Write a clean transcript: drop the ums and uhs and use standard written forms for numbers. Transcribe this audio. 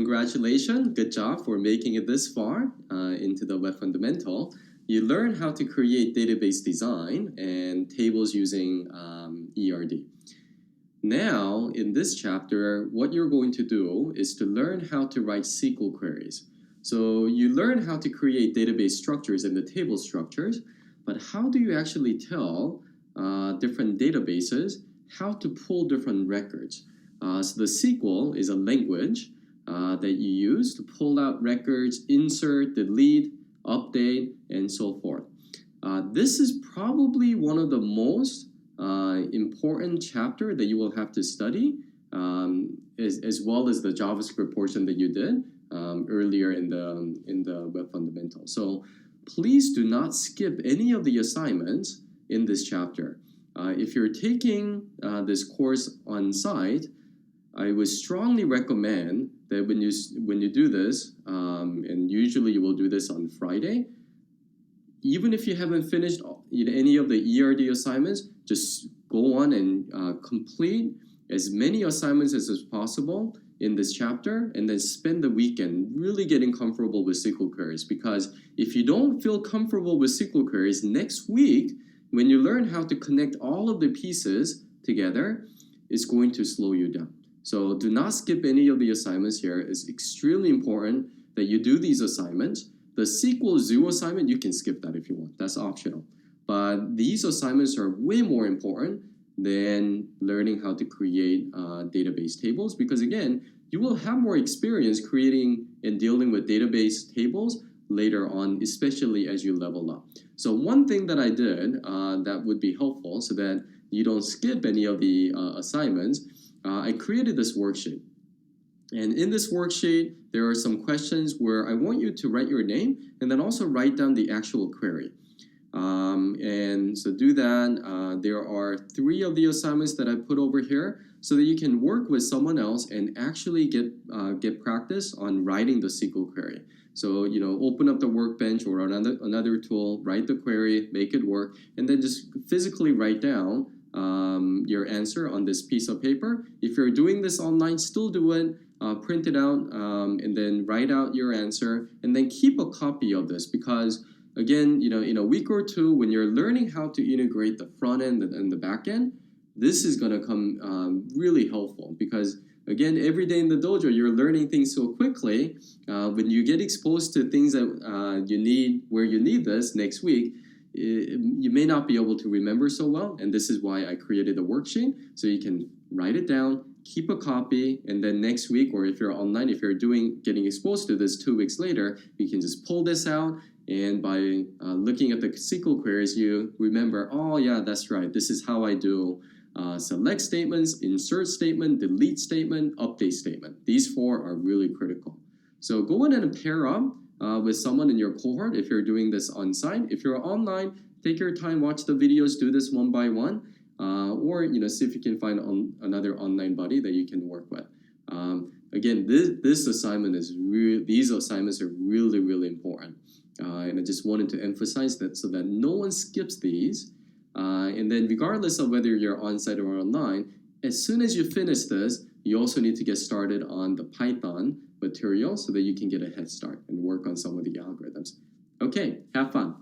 congratulations. Good job for making it this far into the Web Fundamental. You learn how to create database design and tables using ERD. Now, in this chapter, what you're going to do is to learn how to write SQL queries. So you learn how to create database structures and the table structures, but how do you actually tell different databases how to pull different records? So the SQL is a language that you use to pull out records, insert, delete, update, and so forth. This is probably one of the most important chapter that you will have to study, as well as the JavaScript portion that you did earlier in the Web Fundamentals. So please do not skip any of the assignments in this chapter. If you're taking this course on site, I would strongly recommend that when you do this, and usually you will do this on Friday, even if you haven't finished any of the ERD assignments, just go on and complete as many assignments as possible in this chapter, and then spend the weekend really getting comfortable with SQL queries. Because if you don't feel comfortable with SQL queries, next week, when you learn how to connect all of the pieces together, it's going to slow you down. So do not skip any of the assignments here. It's extremely important that you do these assignments. The SQL Zoo assignment, you can skip that if you want. That's optional. But these assignments are way more important than learning how to create database tables, because again, you will have more experience creating and dealing with database tables later on, especially as you level up. So one thing that I did that would be helpful so that you don't skip any of the assignments, I created this worksheet. And in this worksheet, there are some questions where I want you to write your name and then also write down the actual query. And so do that. There are 3 of the assignments that I put over here so that you can work with someone else and actually get practice on writing the SQL query. So, open up the workbench or another tool, write the query, make it work, and then just physically write down your answer on this piece of paper. If you're doing this online, still do it. Print it out and then write out your answer, and then keep a copy of this, because again, in a week or two, when you're learning how to integrate the front end and the back end, this is going to come really helpful, because again, every day in the dojo, you're learning things so quickly. When you get exposed to things that you need this next week, you may not be able to remember so well, and this is why I created a worksheet, so you can write it down, keep a copy, and then next week, or if you're online, if you're getting exposed to this 2 weeks later, you can just pull this out, and by looking at the SQL queries, you remember, oh yeah, that's right, this is how I do select statements, insert statement, delete statement, update statement. These 4 are really critical. So go ahead and pair up with someone in your cohort if you're doing this on site. If you're online, take your time, watch the videos, do this one by one, or see if you can find another online buddy that you can work with. Again, these assignments are really, really important, and I just wanted to emphasize that so that no one skips these. And then regardless of whether you're on site or online, as soon as you finish this, you also need to get started on the Python material so that you can get a head start and work on some of the algorithms. Okay, have fun.